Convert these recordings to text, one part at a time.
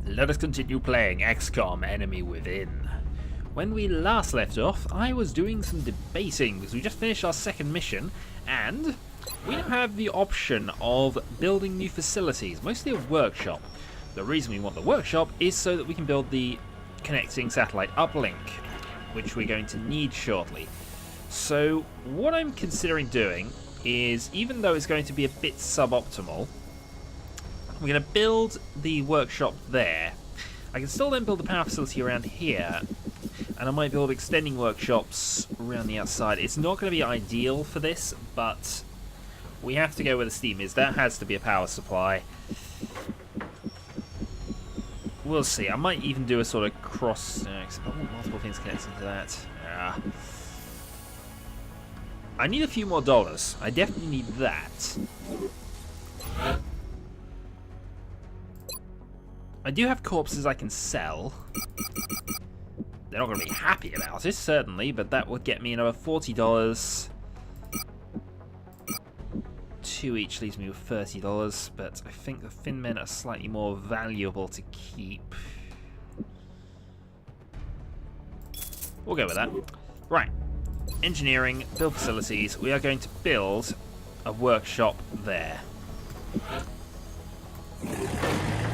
Let us continue playing XCOM Enemy Within. When we last left off, I was doing some debating because we just finished our second mission and we now have the option of building new facilities, mostly a workshop. The reason we want the workshop is so that we can build the connecting satellite uplink, which we're going to need shortly. So what I'm considering doing is, even though it's going to be a bit suboptimal, we're going to build the workshop there. I can still then build the power facility around here, and I might build extending workshops around the outside. It's not going to be ideal for this, but we have to go where the steam is. That has to be a power supply. We'll see. I might even do a sort of cross... except I want multiple things connected to that. I need a few more dollars. I definitely need that. I do have corpses I can sell. They're not going to be happy about it, certainly, but that would get me another $40. 2 each leaves me with $30, but I think the thin men are slightly more valuable to keep. We'll go with that. Right. Engineering, build facilities. We are going to build a workshop there.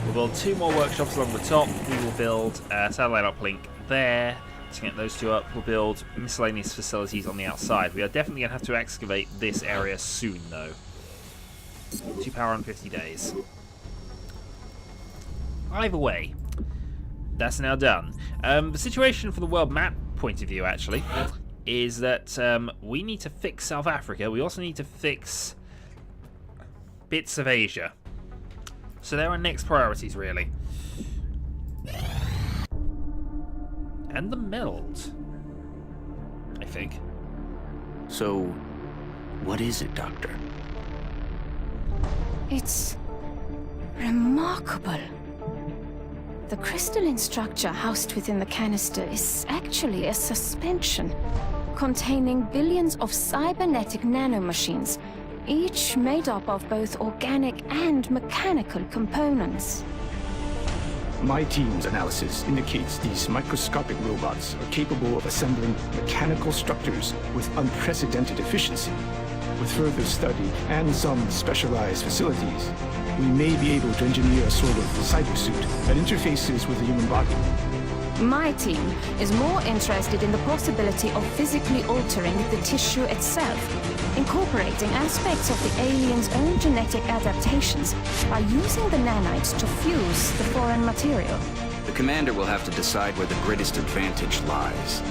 We'll build 2 more workshops along the top. We will build a satellite uplink there. To get those 2 up, we'll build miscellaneous facilities on the outside. We are definitely going to have to excavate this area soon, though. 2 power in 50 days. Either way, that's now done. The situation from the world map point of view, actually, is that we need to fix South Africa. We also need to fix bits of Asia. So they're our next priorities, really. And the meld, I think. So, what is it, Doctor? It's remarkable. The crystalline structure housed within the canister is actually a suspension containing billions of cybernetic nanomachines, each made up of both organic and mechanical components. My team's analysis indicates these microscopic robots are capable of assembling mechanical structures with unprecedented efficiency. With further study and some specialized facilities, we may be able to engineer a sort of cybersuit that interfaces with the human body. My team is more interested in the possibility of physically altering the tissue itself, incorporating aspects of the alien's own genetic adaptations by using the nanites to fuse the foreign material. The commander will have to decide where the greatest advantage lies.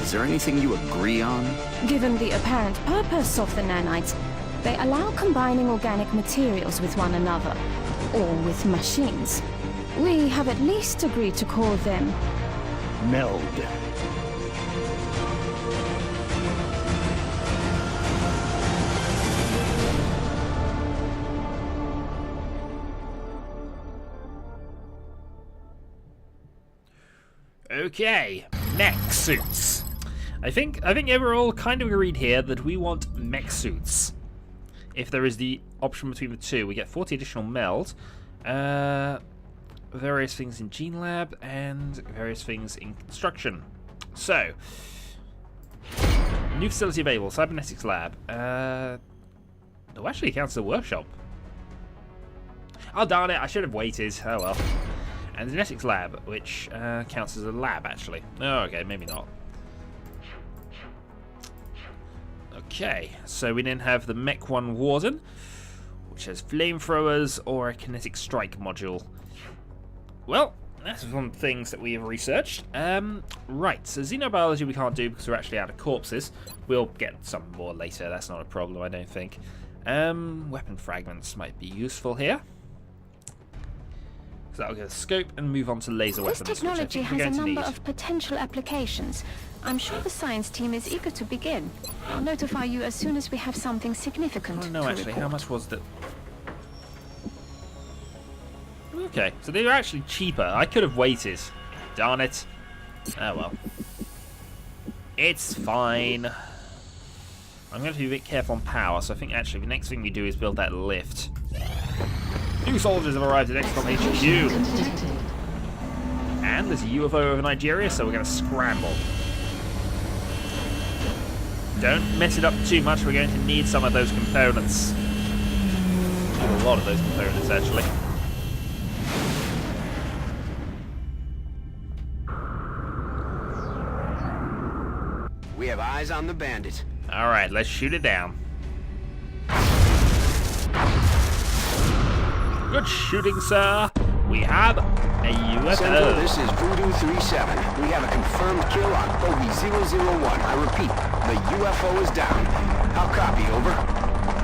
Is there anything you agree on? Given the apparent purpose of the nanites, they allow combining organic materials with one another, or with machines. We have at least agreed to call them Meld. Okay, mech suits. I think we're all kind of agreed here that we want mech suits. If there is the option between the 2, we get 40 additional meld, various things in Gene Lab, and various things in construction. So, new facility available, Cybernetics Lab. Oh, actually, it counts as a workshop. Oh, darn it, I should have waited. Oh well. And the Genetics Lab, which counts as a lab, actually. Oh, okay, maybe not. Okay, so we then have the Mech 1 Warden, which has flamethrowers or a kinetic strike module. Well, that's one of the things that we have researched. Right, so xenobiology we can't do because we're actually out of corpses. We'll get some more later, that's not a problem, I don't think. Weapon fragments might be useful here. So that'll get a scope and move on to laser weapons. This technology has a number of potential applications. I'm sure the science team is eager to begin. I'll notify you as soon as we have something significant to report. Actually, report. How much was that? Okay, so they were actually cheaper. I could have waited. Darn it. Oh well. It's fine. I'm going to be a bit careful on power, so I think actually the next thing we do is build that lift. New soldiers have arrived at Xcom HQ. There's a UFO over Nigeria, so we're going to scramble. Don't mess it up too much. We're going to need some of those components. A lot of those components, actually. We have eyes on the bandit. Alright, let's shoot it down. Good shooting, sir. We have a UFO. Central, this is Voodoo 37. We have a confirmed kill on OB-001. I repeat, the UFO is down. How copy, over?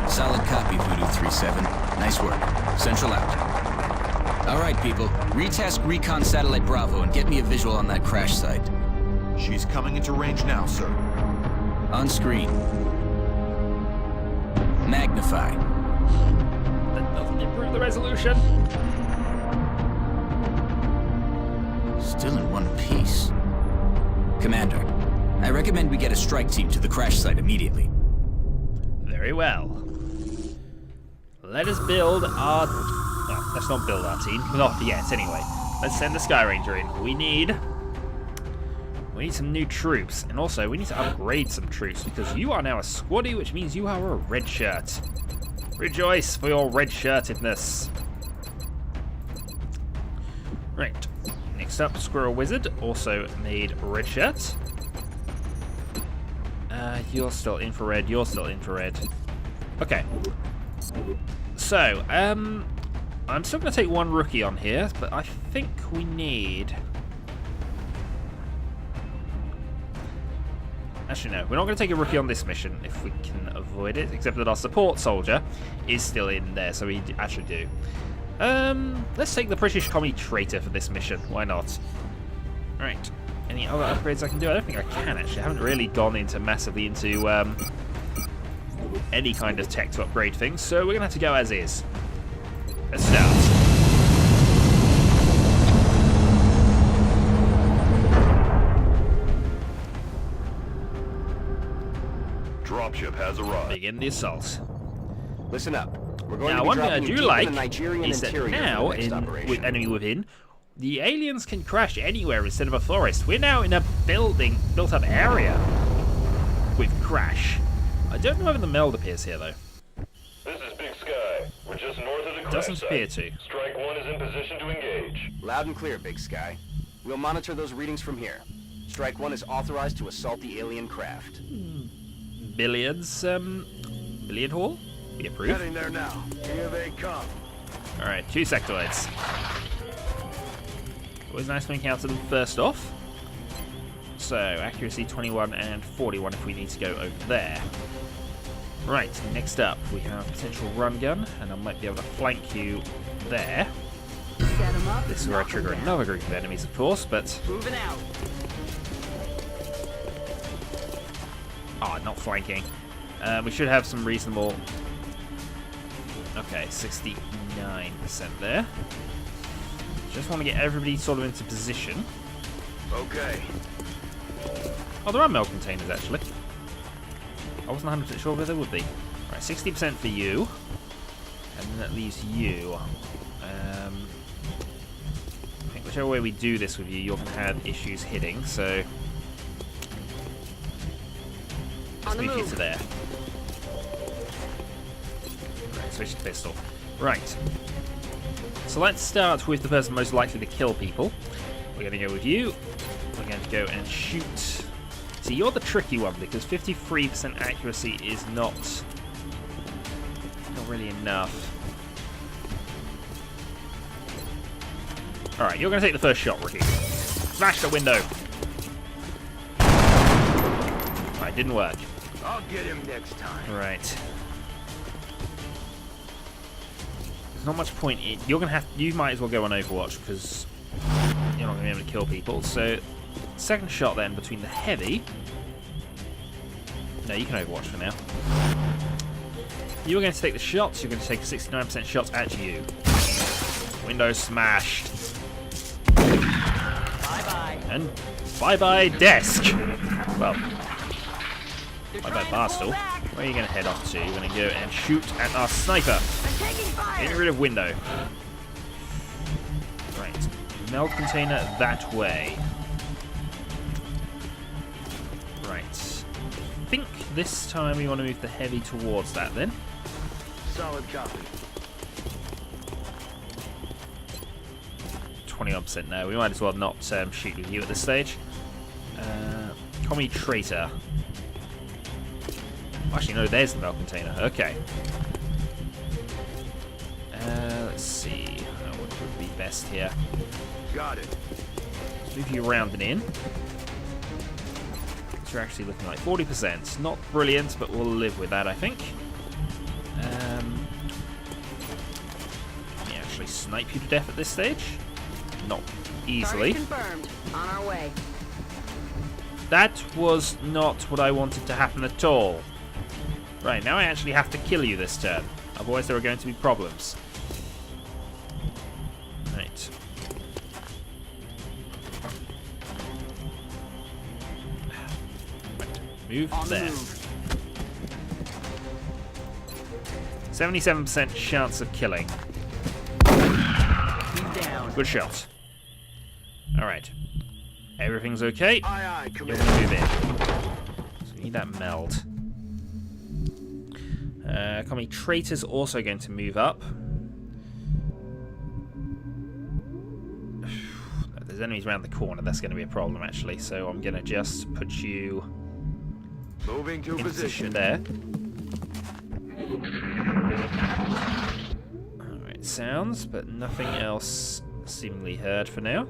Solid copy, Voodoo 37. Nice work. Central out. All right, people. Retask Recon Satellite Bravo and get me a visual on that crash site. She's coming into range now, sir. On screen. Magnify. That doesn't improve the resolution. Still in one piece. Commander, I recommend we get a strike team to the crash site immediately. Very well. Let us build our... Oh, let's not build our team. Not yet, anyway. Let's send the Skyranger in. We need some new troops. And also, we need to upgrade some troops, because you are now a squaddy, which means you are a red shirt. Rejoice for your red shirtedness. Right. Next up, Squirrel Wizard, also made red shirt. You're still infrared, you're still infrared. Okay. So, I'm still going to take one rookie on here, but I think we need... Actually, no, we're not going to take a rookie on this mission if we can avoid it, except that our support soldier is still in there, so we actually do. Let's take the British Commie Traitor for this mission. Why not? Right. Any other upgrades I can do? I don't think I can, actually. I haven't really gone into massively into any kind of tech to upgrade things, so we're going to have to go as is. Let's start. Dropship has arrived. Begin the assault. Listen up. We're going Now, to be one thing I dropping you do deep like in the Nigerian is that interior now, for the next operation. with Enemy Within, the aliens can crash anywhere instead of a forest. We're now in a built-up area with crash. I don't know whether the meld appears here, though. This is Big Sky. We're just north of the crash Doesn't site. appear to. Strike 1 is in position to engage. Loud and clear, Big Sky. We'll monitor those readings from here. Strike 1 is authorized to assault the alien craft. Billiards, billiard hall? We approve. Heading there now. Here they come. Alright, 2 sectoids. Always nice to encounter them first off. So, accuracy 21 and 41 if we need to go over there. Right, next up we have potential run gun, and I might be able to flank you there. This is where I trigger another group of enemies, of course, but... Moving out. Oh, not flanking. We should have some reasonable... Okay, 69% there. Just want to get everybody sort of into position. Okay. Oh, there are meld containers, actually. I wasn't 100% sure where there would be. Right, 60% for you. And then that leaves you. I think whichever way we do this with you, you're going to have issues hitting, so... Let's move you to there. Right, switch to pistol. Right. So let's start with the person most likely to kill people. We're going to go with you. We're going to go and shoot. See, you're the tricky one because 53% accuracy is not really enough. Alright, you're going to take the first shot, Ricky. Smash the window. Alright, didn't work. I'll get him next time. Right. There's not much point in... You might as well go on Overwatch because you're not going to be able to kill people. So, second shot then between the heavy... No, you can Overwatch for now. You're going to take the shots. You're going to take 69% shots at you. Window smashed. Bye-bye. And bye-bye desk. Well, bye-bye bar stool. Where are you going to head off to? You're going to go and shoot at our sniper. Getting rid of window. Right. Meld container that way. Right. I think this time we want to move the heavy towards that then. Solid copy. 21% no. We might as well not shoot with you at this stage. Commie traitor. Actually, no, there's the meld container. Okay. Let's see. What would be best here? Got it. Let's move you around and in. So we're actually looking like 40%. Not brilliant, but we'll live with that, I think. Can we actually snipe you to death at this stage? Not easily. Confirmed. On our way. That was not what I wanted to happen at all. Right, now I actually have to kill you this turn. Otherwise there are going to be problems. Right. Move there. 77% chance of killing. Good shot. Alright. Everything's okay. Aye, aye, You're Commander. going to move in. So we need that meld. Commie Traitor's also going to move up. There's enemies around the corner. That's going to be a problem, actually. So I'm going to just put you Moving to in position position. there. Alright, sounds, but nothing else seemingly heard for now.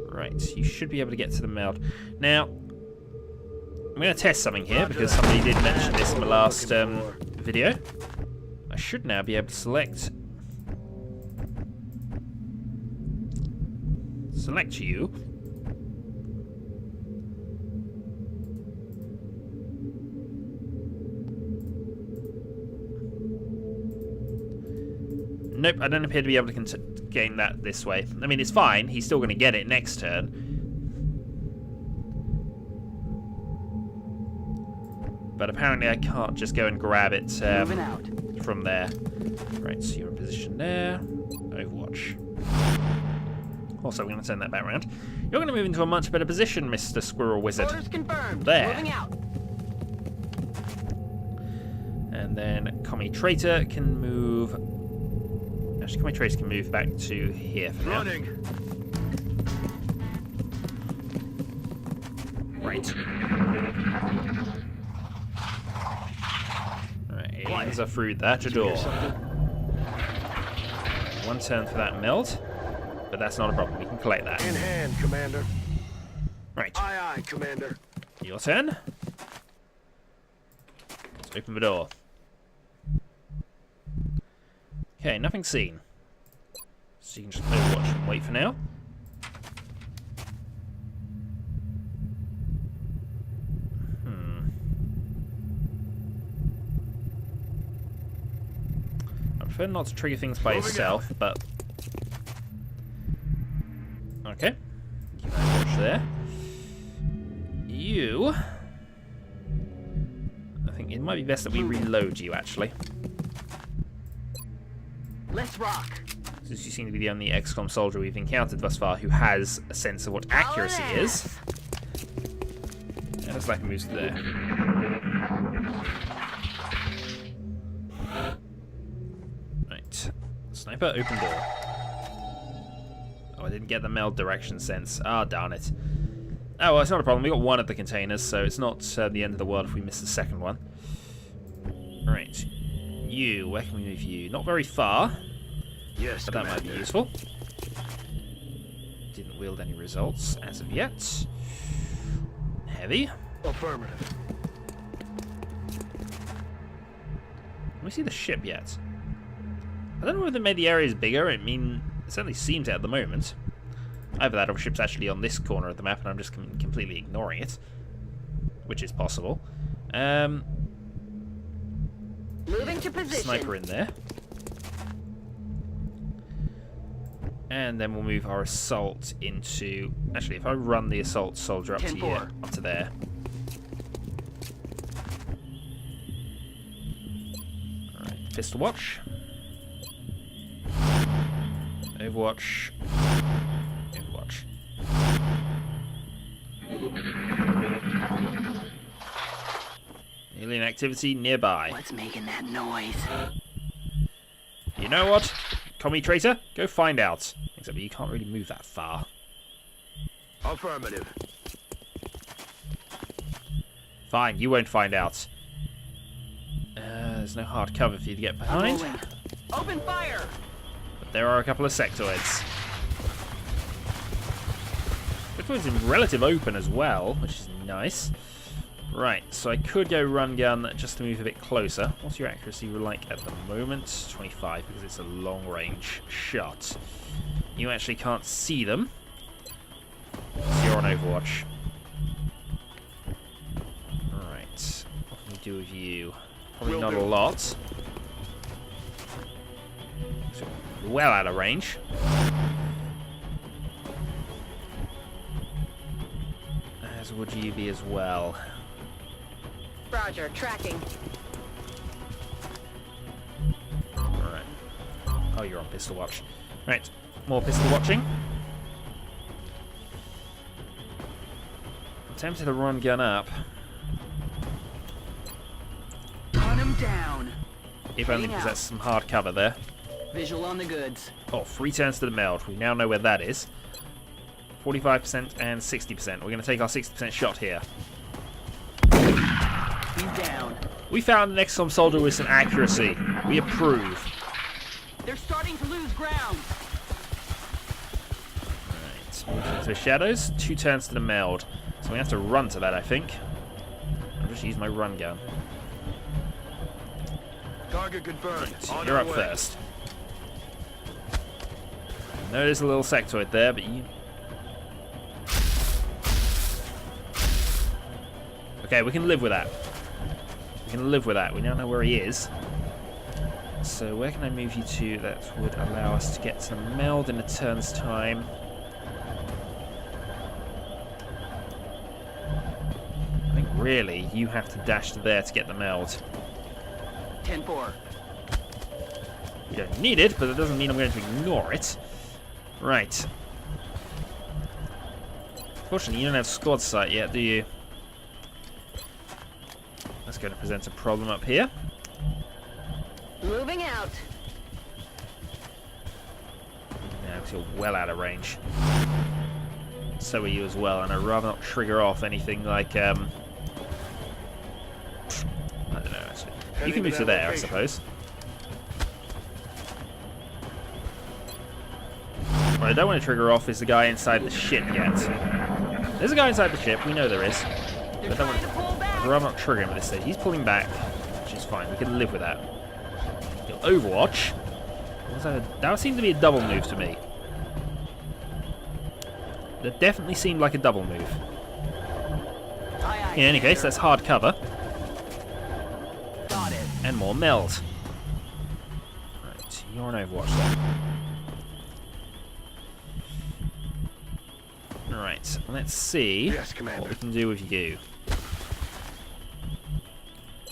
Right, you should be able to get to the meld. Now, I'm going to test something here because somebody did mention this in the last video. I should now be able to select you. Nope, I don't appear to be able to gain that this way. I mean, it's fine. He's still going to get it next turn. But apparently I can't just go and grab it from there. Right, so you're in position there. Overwatch. Also, we're going to turn that back around. You're going to move into a much better position, Mr. Squirrel Wizard. Orders confirmed. There. Moving out. And then Commie Traitor can move... Actually, Commie Traitor can move back to here for now. Running. Right. Right, aliens are through that door. One turn for that meld, but that's not a problem. We can collect that. In hand, Commander. Right. Aye, aye, Commander. Your turn. Let's open the door. Okay, nothing seen. So you can just overwatch and wait for now. I prefer not to trigger things by yourself, but... Okay. Keep that watch there. You... I think it might be best that we reload you, actually. Let's rock. Since you seem to be the only XCOM soldier we've encountered thus far who has a sense of what accuracy is. Yeah, looks like it moves there. Right. Sniper, open door. Oh, I didn't get the meld direction sense. Ah, darn it. Oh, well, it's not a problem. We got one of the containers, so it's not the end of the world if we miss the second one. Right. You, where can we move you? Not very far. Yes, But that might be Commander. useful. Didn't wield any results as of yet. Heavy. Affirmative. Can we see the ship yet? I don't know whether they made the areas bigger. I mean, it certainly seems it at the moment. Either that or the ship's actually on this corner of the map and I'm just completely ignoring it. Which is possible. Moving to position. Sniper in there. And then we'll move our assault into... Actually, if I run the assault soldier up to 10-4. here, up to there. Alright, pistol watch. Overwatch. Overwatch. Alien activity nearby. What's making that noise? You know what? Commie traitor, go find out. Except you can't really move that far. Affirmative. Fine, you won't find out. There's no hard cover for you to get behind. Rolling. Open fire! But there are a couple of sectoids. Sectoids in relative open as well, which is nice. Right, so I could go run gun just to move a bit closer. What's your accuracy like at the moment? 25, because it's a long range shot. You actually can't see them. So you're on Overwatch. Right, what can we do with you? Probably not a lot. So, well out of range. As would you be as well. Roger, tracking. Alright. Oh, you're on pistol watch. Right, more pistol watching. I'm tempted to run gun up. Run him down. If only because that's some hard cover there. Visual on the goods. Oh, 3 turns to the meld. We now know where that is. 45% and 60%. We're going to take our 60% shot here. He's down. We found an Xcom soldier with some accuracy. We approve. They're starting to lose ground. Right, moving into the shadows. 2 turns to the meld. So we have to run to that, I think. I'll just use my run gun. Target confirmed. Right, On you're our up way. first. Notice a little sectoid there, but you... Okay, we can live with that. We can live with that. We now know where he is. So where can I move you to that would allow us to get to the meld in a turn's time? I think really you have to dash to there to get the meld. 10-4. We don't need it, but that doesn't mean I'm going to ignore it. Right. Fortunately, you don't have squad sight yet, do you? That's going to present a problem up here. Moving out. Yeah, because you're well out of range. So are you as well, and I'd rather not trigger off anything like, I don't know, actually. You can move to there, I suppose. What I don't want to trigger off is the guy inside the ship yet. There's a guy inside the ship, we know there is. But I don't want to, I'd rather not trigger him at this stage. He's pulling back, which is fine, we can live with that. Overwatch. That seemed to be a double move to me. That definitely seemed like a double move. In any case, that's hard cover. Got it. And more meld. Right, you're on Overwatch then. Right, let's see Yes, Commander. what we can do with you.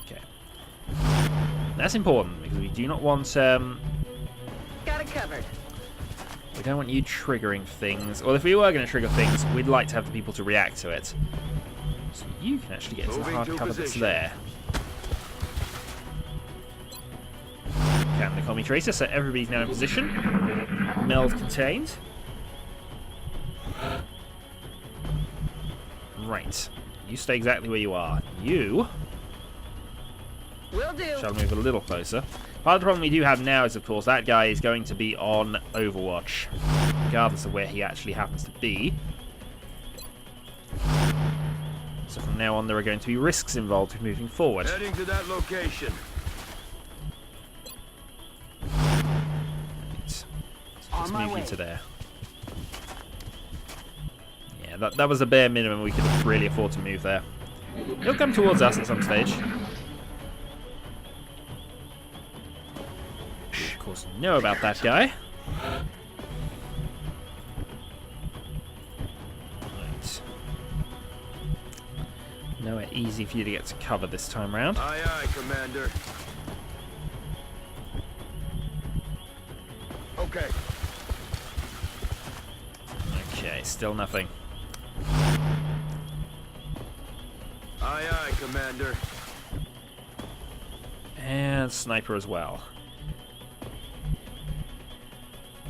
Okay. That's important because we do not want Got it covered. we don't want you triggering things. Well, if we were going to trigger things, we'd like to have the people to react to it. So you can actually get to the Moving hard to cover that's position. there. Can the commie tracer, so everybody's now in position. Meld contained. Right. You stay exactly where you are. You Will do. shall move a little closer. Part of the problem we do have now is, of course, that guy is going to be on Overwatch, regardless of where he actually happens to be. So from now on, there are going to be risks involved with moving forward. Heading to that location. Right. So let's my move way. you to there. Yeah, that was the bare minimum we could really afford to move there. He'll come towards us at some stage. We, of course, know about that guy. Right. Nowhere easy for you to get to cover this time round. Aye, aye, Commander. Okay. Okay, still nothing. Aye, aye, Commander. And sniper as well.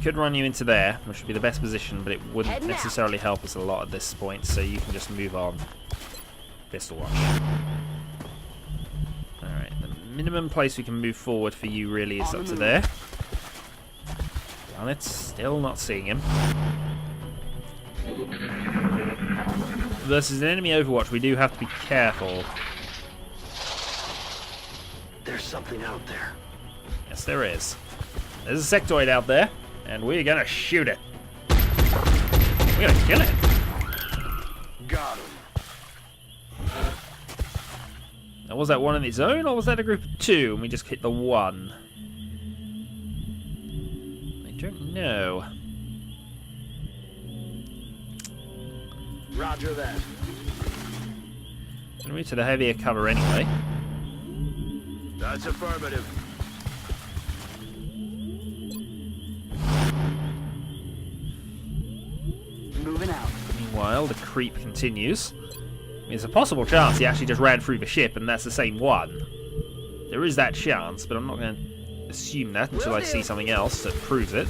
Could run you into there, which would be the best position, but it wouldn't Heading out. necessarily help us a lot at this point, so you can just move on. Pistol watch. Alright, the minimum place we can move forward for you really is up to there. And it's still not seeing him. Versus an enemy Overwatch, we do have to be careful. There's something out there. Yes, there is. There's a sectoid out there, and we're gonna shoot it. We're gonna kill it. Got him. Now, was that one on its own, or was that a group of two, and we just hit the one? I don't know. Roger that. Gonna move to the heavier cover anyway. That's affirmative. Moving out. Meanwhile, the creep continues. There's a possible chance he actually just ran through the ship and that's the same one. There is that chance, but I'm not going to assume that until I see something else that proves it.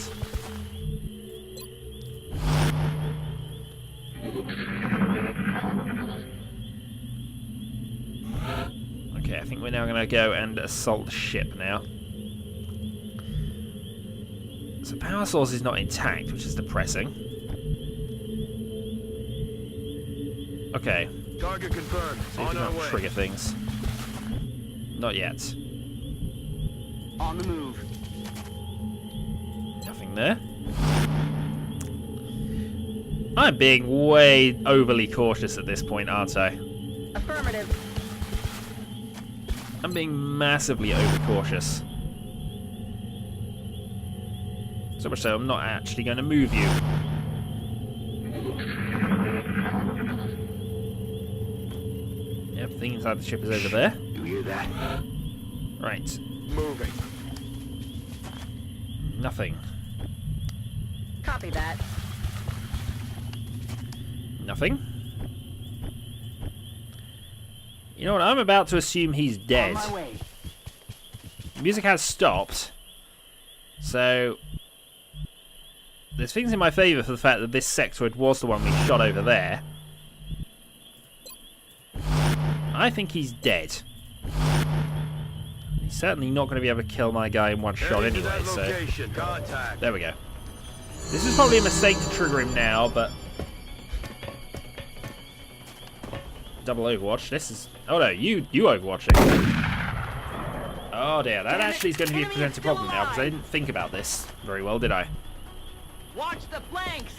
Okay, I think we're now going to go and assault the ship now. So power source is not intact, which is depressing. Okay. Target confirmed. See if On we our don't way. trigger things. Not yet. On the move. Nothing there. I'm being way overly cautious at this point, aren't I? Affirmative. I'm being massively overcautious. So much so I'm not actually going to move you. Everything inside the ship is over there. You hear that? Right. Moving. Nothing. Copy that. Nothing. You know what? I'm about to assume he's dead. On my way. The music has stopped. So there's things in my favour for the fact that this sectoid was the one we shot over there. I think he's dead. He's certainly not going to be able to kill my guy in one shot Heading to anyway, that so location. Contact. there we go. This is probably a mistake to trigger him now, but double Overwatch. This is... oh no, you overwatching. Oh dear, that actually is going to be a potential problem now, because I didn't think about this very well, did I? Watch the flanks.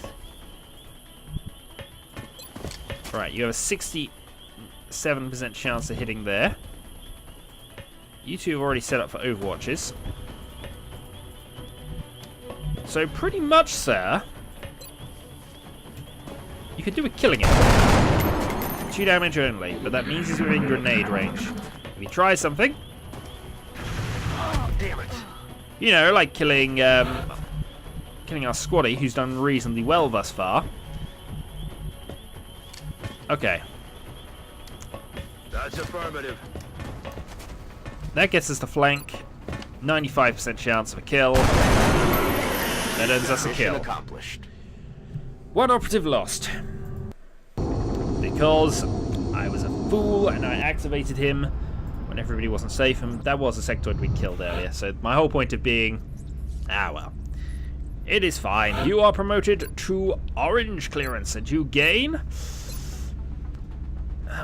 Right, you have a 67% chance of hitting there. You two have already set up for Overwatches. So pretty much, sir, you could do with killing him. 2 damage only, but that means he's within grenade range. If he tries something, Oh, damn it. you know, like killing killing our squaddy, who's done reasonably well thus far. Okay. That's affirmative. That gets us to flank. 95% chance of a kill. That earns us a Mission kill. accomplished. 1 operative lost. Because I was a fool and I activated him when everybody wasn't safe, and that was a sectoid we killed earlier. So my whole point of being, well, it is fine. You are promoted to orange clearance and you gain...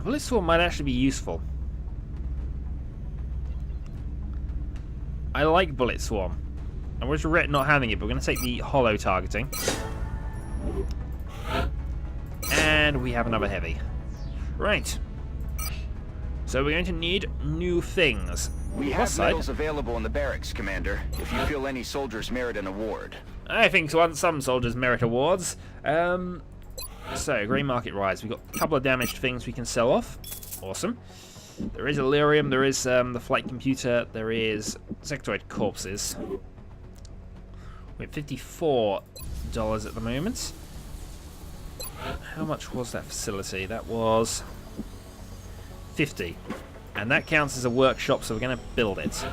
bullet swarm might actually be useful. I like bullet swarm. I would regret not having it, but we're going to take the hollow targeting. And we have another heavy. Right. So we're going to need new things. We Plus have side, medals available in the barracks, Commander, if you feel any soldiers merit an award. I think some soldiers merit awards. So, grey market rise. We've got a couple of damaged things we can sell off. Awesome. There is Illyrium, there is the flight computer, there is sectoid corpses. We're at $54 at the moment. How much was that facility? That was 50. And that counts as a workshop, so we're going to build it.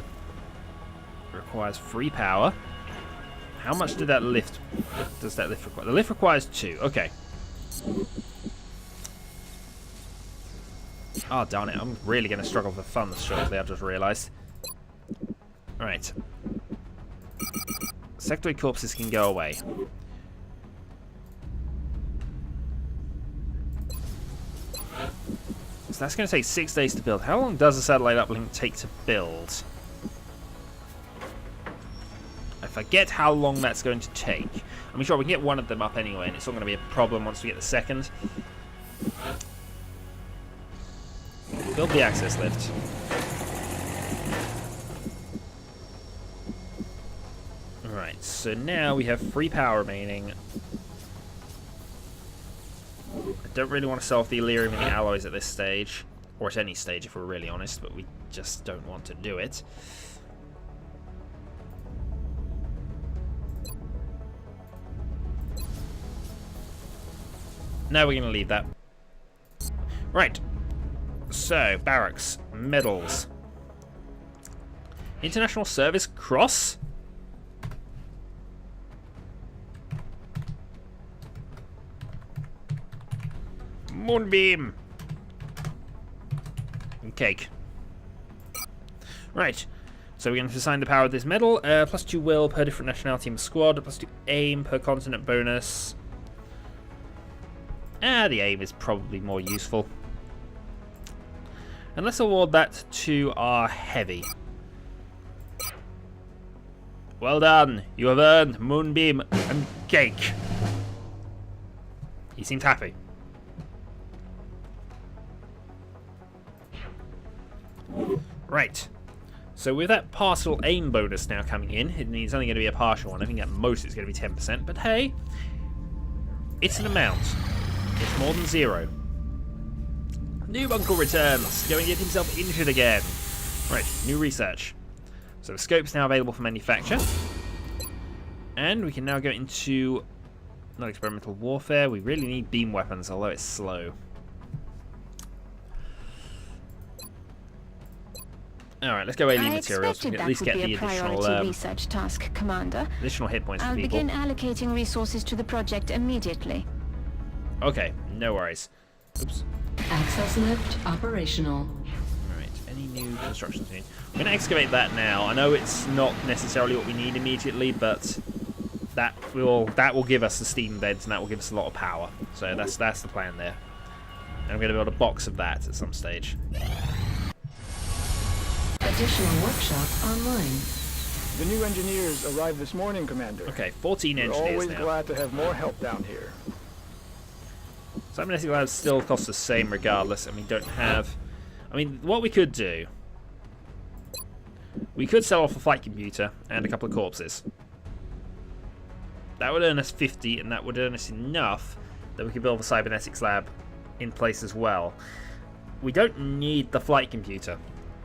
It requires free power. How much did that lift? Does that lift require? The lift requires 2. Okay. Oh, darn it. I'm really going to struggle for funds shortly, I've just realised. Alright. Sectoid corpses can go away. So that's going to take 6 days to build. How long does a satellite uplink take to build? I forget how long that's going to take. I'm sure we can get one of them up anyway, and it's not going to be a problem once we get the second. Build the access lift. Alright, so now we have free power remaining. I don't really want to sell off the Illyrium and the alloys at this stage. Or at any stage, if we're really honest, but we just don't want to do it. Now we're going to leave that. Right. So, barracks. Medals. International Service Cross? Moonbeam. And cake. Right. So we're going to assign the power of this medal. +2 will per different nationality in the squad. +2 aim per continent bonus. The aim is probably more useful. And let's award that to our heavy. Well done. You have earned Moonbeam and cake. He seemed happy. Right. So with that partial aim bonus now coming in, it means it's only going to be a partial one. I think at most it's going to be 10%. But hey, it's an amount. It's more than 0. New uncle returns. Going to get himself injured again. Right, new research. So the scope's now available for manufacture. And we can now go into non-experimental warfare. We really need beam weapons, although it's slow. Alright, let's go alien materials. We can at least get the additional research task, Commander. Additional hit points for people. I'll begin allocating resources to the project immediately. Okay, no worries. Oops. Access lift operational. Alright, any new constructions we need? We're going to excavate that now. I know it's not necessarily what we need immediately, but that will give us the steam beds, and that will give us a lot of power. So that's the plan there. And I'm going to build a box of that at some stage. Additional workshop online. The new engineers arrived this morning, Commander. Okay, 14 We're engineers always now. glad to have more help down here. Cybernetic labs still cost the same regardless, and we don't have... I mean, what we could do... We could sell off a flight computer and a couple of corpses. That would earn us 50, and that would earn us enough that we could build a cybernetics lab in place as well. We don't need the flight computer.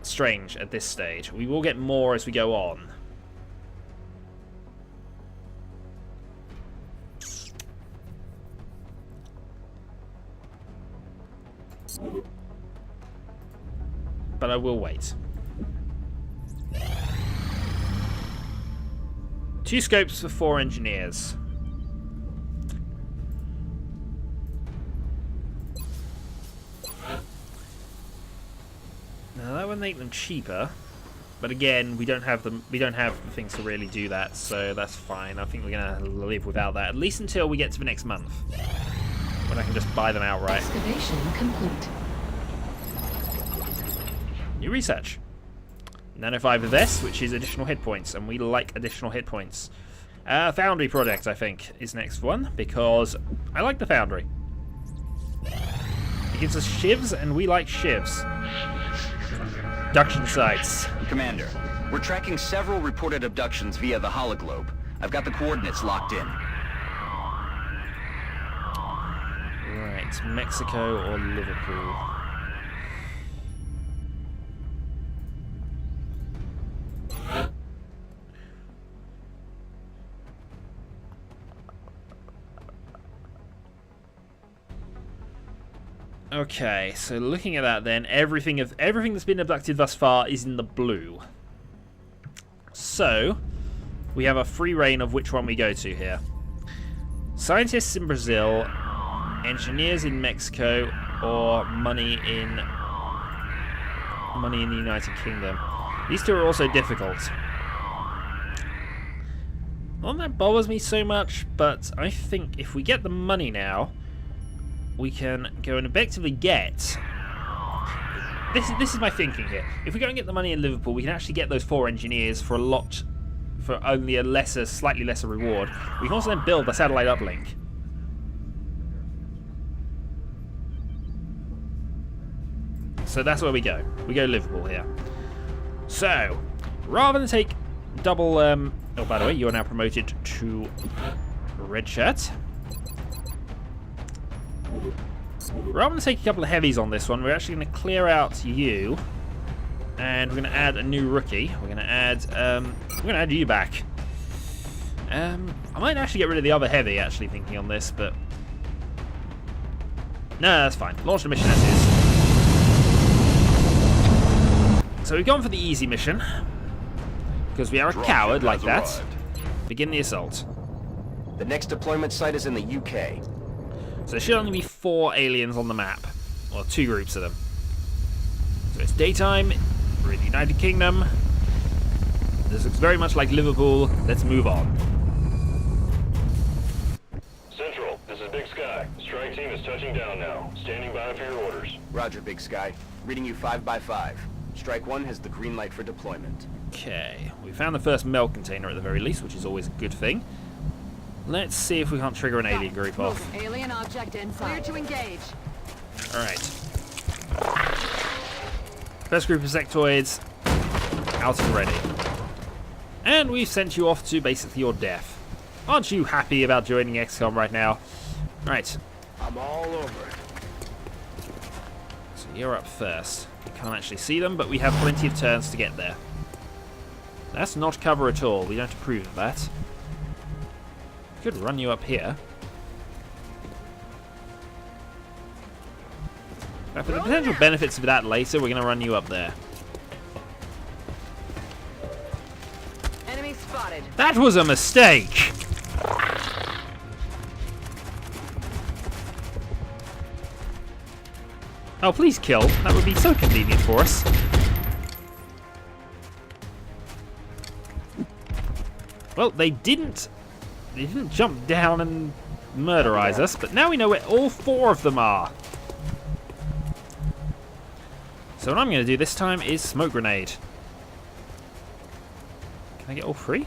Strange at this stage. We will get more as we go on. But I will wait. 2 scopes for 4 engineers. Now that would make them cheaper, but again, we don't have them. We don't have the things to really do that, so that's fine. I think we're gonna live without that at least until we get to the next month, when I can just buy them outright. Excavation complete. New research. Nano5 vest, which is additional hit points, and we like additional hit points. Foundry project, I think, is next one, because I like the foundry. It gives us shivs, and we like shivs. Abduction sites. Commander, we're tracking several reported abductions via the hologlobe. I've got the coordinates locked in. Right, Mexico or Liverpool. Okay, so looking at that then, everything that's been abducted thus far is in the blue. So, we have a free reign of which one we go to here. Scientists in Brazil, engineers in Mexico, or money in the United Kingdom. These two are also difficult. Not that bothers me so much, but I think if we get the money now, we can go and effectively get... This is my thinking here. If we go and get the money in Liverpool, we can actually get those 4 engineers for only a slightly lesser reward. We can also then build a satellite uplink. So that's where we go. We go Liverpool here. So, rather than take double... oh, by the way, you are now promoted to red shirt. Rather than take a couple of heavies on this one, we're actually going to clear out you, and we're going to add a new rookie. We're going to add you back. I might actually get rid of the other heavy, actually, thinking on this, but no, that's fine. Launch the mission as is. So we've gone for the easy mission because we are a coward like that. Begin the assault. The next deployment site is in the UK. So there should only be 4 aliens on the map. Well, 2 groups of them. So it's daytime, we're in the United Kingdom. This looks very much like Liverpool. Let's move on. Central, this is Big Sky. Strike team is touching down now. Standing by for your orders. Roger, Big Sky. Reading you 5 by 5. Strike 1 has the green light for deployment. Okay, we found the first mail container at the very least, which is always a good thing. Let's see if we can't trigger an alien group off. Alien object inside. Clear to engage. Alright. First group of sectoids out and ready. And we've sent you off to basically your death. Aren't you happy about joining XCOM right now? Right. I'm all over it. So you're up first. You can't actually see them, but we have plenty of turns to get there. That's not cover at all. We don't approve of that. Could run you up here. But for the potential benefits of that later, we're going to run you up there. Enemy spotted. That was a mistake! Oh, please kill. That would be so convenient for us. Well, they didn't jump down and murderize us, but now we know where all 4 of them are. So what I'm going to do this time is smoke grenade. Can I get all 3?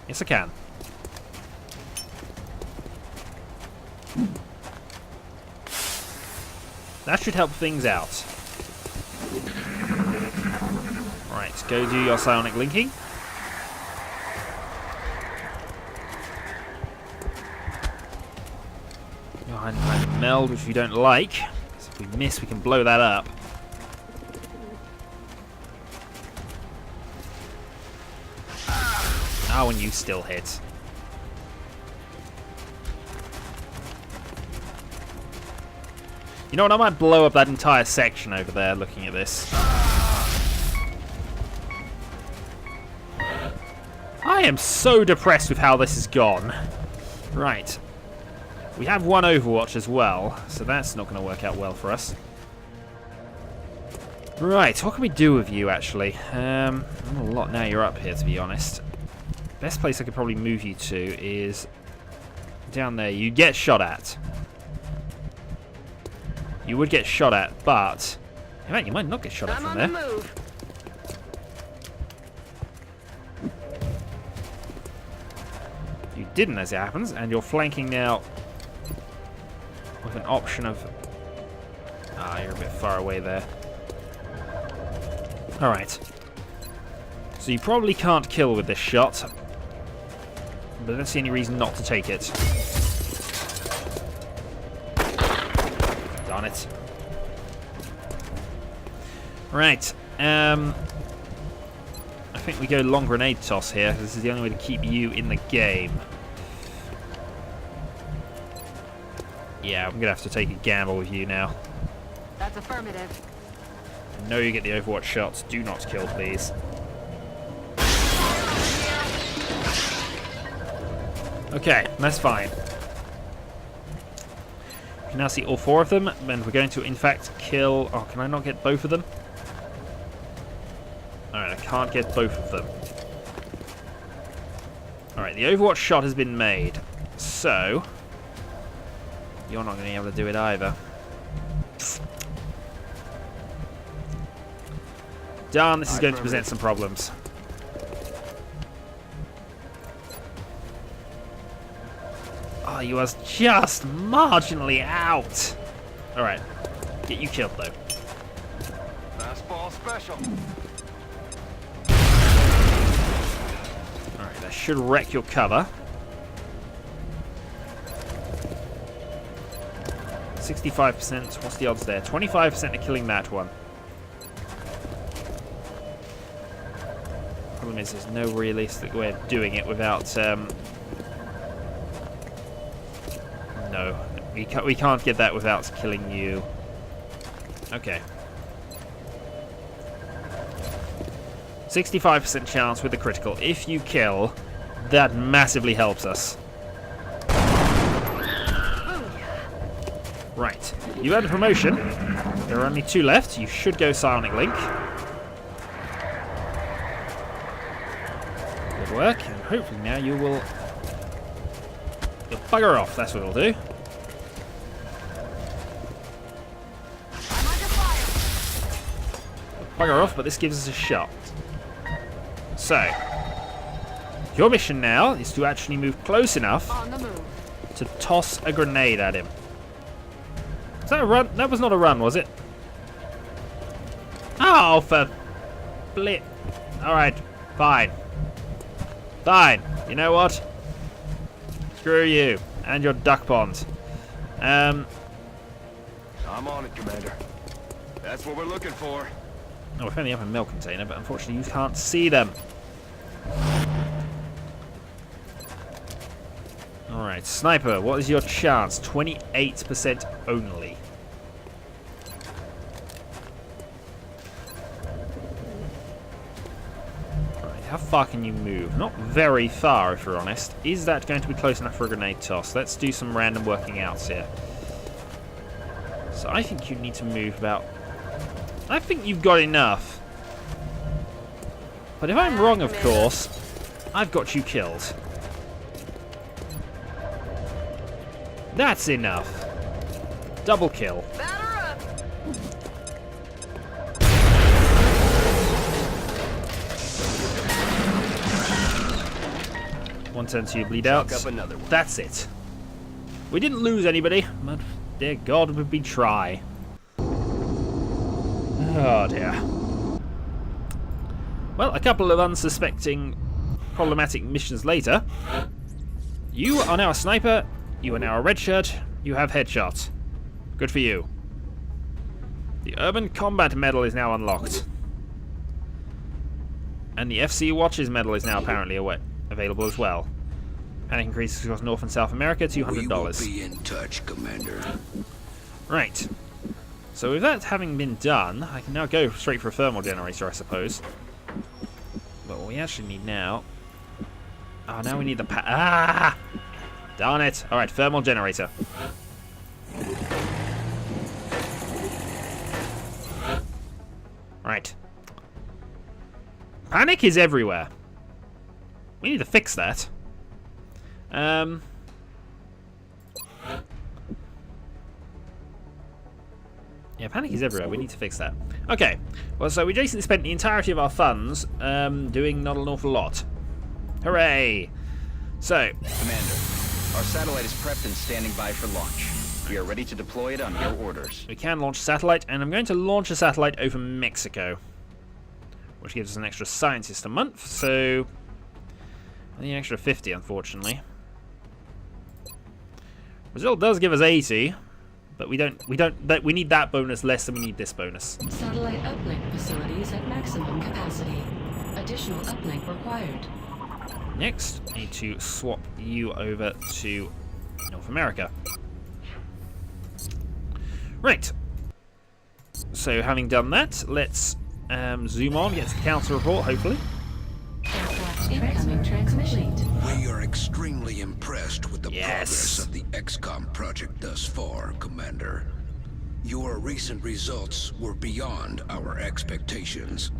Yes, I can. That should help things out. Alright, go do your psionic linking. Behind the meld, which we don't like. So if we miss, we can blow that up. Oh, and you still hit. You know what? I might blow up that entire section over there looking at this. I am so depressed with how this has gone. Right. We have 1 Overwatch as well, so that's not going to work out well for us. Right, what can we do with you, actually? Not a lot now you're up here, to be honest. Best place I could probably move you to is down there. You get shot at. You would get shot at, but... in fact, you might not get shot at from there. I'm on the move. You didn't, as it happens, and you're flanking now with an option of... ah, you're a bit far away there. Alright. So you probably can't kill with this shot, but I don't see any reason not to take it. Darn it. Right. I think we go long grenade toss here. This is the only way to keep you in the game. Yeah, I'm going to have to take a gamble with you now. That's affirmative. No, you get the Overwatch shots. Do not kill, please. Okay, that's fine. You can now see all 4 of them, and we're going to, in fact, kill... Oh, can I not get both of them? Alright, I can't get both of them. Alright, the Overwatch shot has been made. So... You're not going to be able to do it either. Darn, this is going to present some problems. Oh, you are just marginally out. Alright. Get you killed, though. Fastball special. Alright, that should wreck your cover. 65%. What's the odds there? 25% of killing that one. Problem is, there's no realistic way of doing it without... No, we can't get that without killing you. Okay. 65% chance with the critical. If you kill, that massively helps us. Right. You had a promotion. There are only 2 left. You should go Psionic Link. Good work. And hopefully now you will... You'll bugger off. That's what it'll do. Bugger off, but this gives us a shot. So, your mission now is to actually move close enough to toss a grenade at him. Is that a run? That was not a run, was it? Oh, for blip. Alright, fine. Fine. You know what? Screw you. And your duck pond. I'm on it, Commander. That's what we're looking for. Oh, we found the upper milk container, but unfortunately you can't see them. Alright, Sniper, what is your chance? 28% only. Alright, how far can you move? Not very far, if you're honest. Is that going to be close enough for a grenade toss? Let's do some random working outs here. So I think you need to move about... I think you've got enough. But if I'm wrong, of course, I've got you killed. That's enough. Double kill. Batter up. 110 bleed out. That's it. We didn't lose anybody, but dear God, would we try. Oh dear. Well, a couple of unsuspecting problematic missions later. You are now a sniper. You are now a red shirt. You have headshot. Good for you. The Urban Combat Medal is now unlocked. And the FC Watches Medal is now apparently available as well. Panic increases across North and South America, $200. We will be in touch, Commander. Right. So with that having been done, I can now go straight for a thermal generator, I suppose. But what we actually need now... Oh, now we need the Ah! Darn it. Alright, thermal generator. Right. Panic is everywhere. We need to fix that. Yeah, panic is everywhere. We need to fix that. Okay. Well, so we basically spent the entirety of our funds doing not an awful lot. Hooray! So, Commander, our satellite is prepped and standing by for launch. We are ready to deploy it on your orders. we can launch a satellite, and I'm going to launch a satellite over Mexico, which gives us an extra scientist a month. So, I need an extra 50, unfortunately. Brazil does give us 80. But we need that bonus less than we need this bonus. Satellite uplink facilities at maximum capacity. Additional uplink required. Next, I need to swap you over to North America. Right. So having done that, let's zoom on, get to the council report, hopefully. Aircraft incoming transmission. We are extremely impressed with the Yes. progress of the Xcom Project thus far, Commander. Your recent results were beyond our expectations,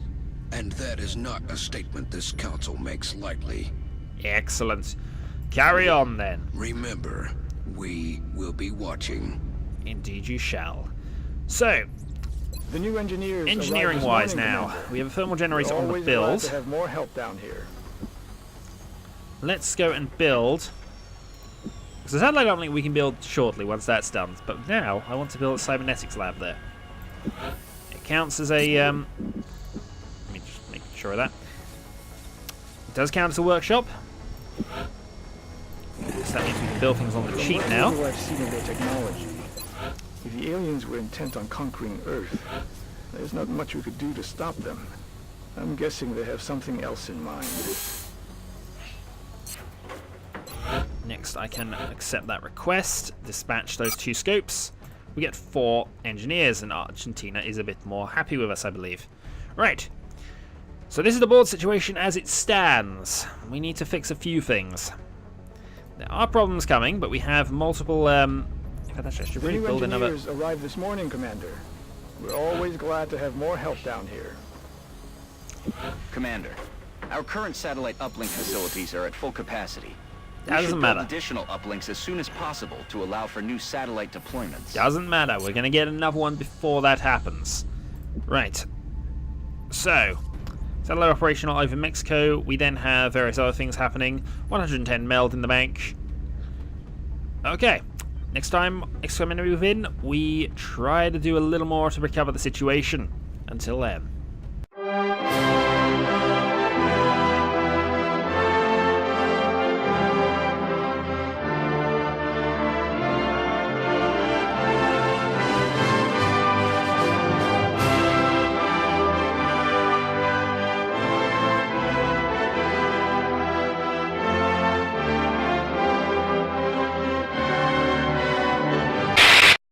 and that is not a statement this council makes lightly. Excellent. Carry on then. Remember, we will be watching. Indeed you shall. So, The new engineers engineering-wise now, we have a thermal generator on the build. To have more help down here. Let's go and build. Because the satellite uplink we can build shortly once that's done. But now I want to build a cybernetics lab there. It counts as a let me just make sure of that. It does count as a workshop. So that means we can build things on the cheap now. What I've seen of their technology. If the aliens were intent on conquering Earth, there's not much we could do to stop them. I'm guessing they have something else in mind. Next, I can accept that request, dispatch those 2 scopes. We get 4 engineers, and Argentina is a bit more happy with us, I believe. Right. So this is the board situation as it stands. We need to fix a few things. There are problems coming, but we have multiple... in fact, actually, I should really build another... engineers arrived this morning, Commander. We're always glad to have more help down here. Commander, our current satellite uplink facilities are at full capacity. That doesn't matter. Additional uplinks as soon as possible to allow for new satellite deployments. Doesn't matter. We're going to get another one before that happens. Right. So, satellite operational over Mexico. We then have various other things happening. 110 meld in the bank. Okay. Next time, Xcom Enemy Within, we try to do a little more to recover the situation. Until then.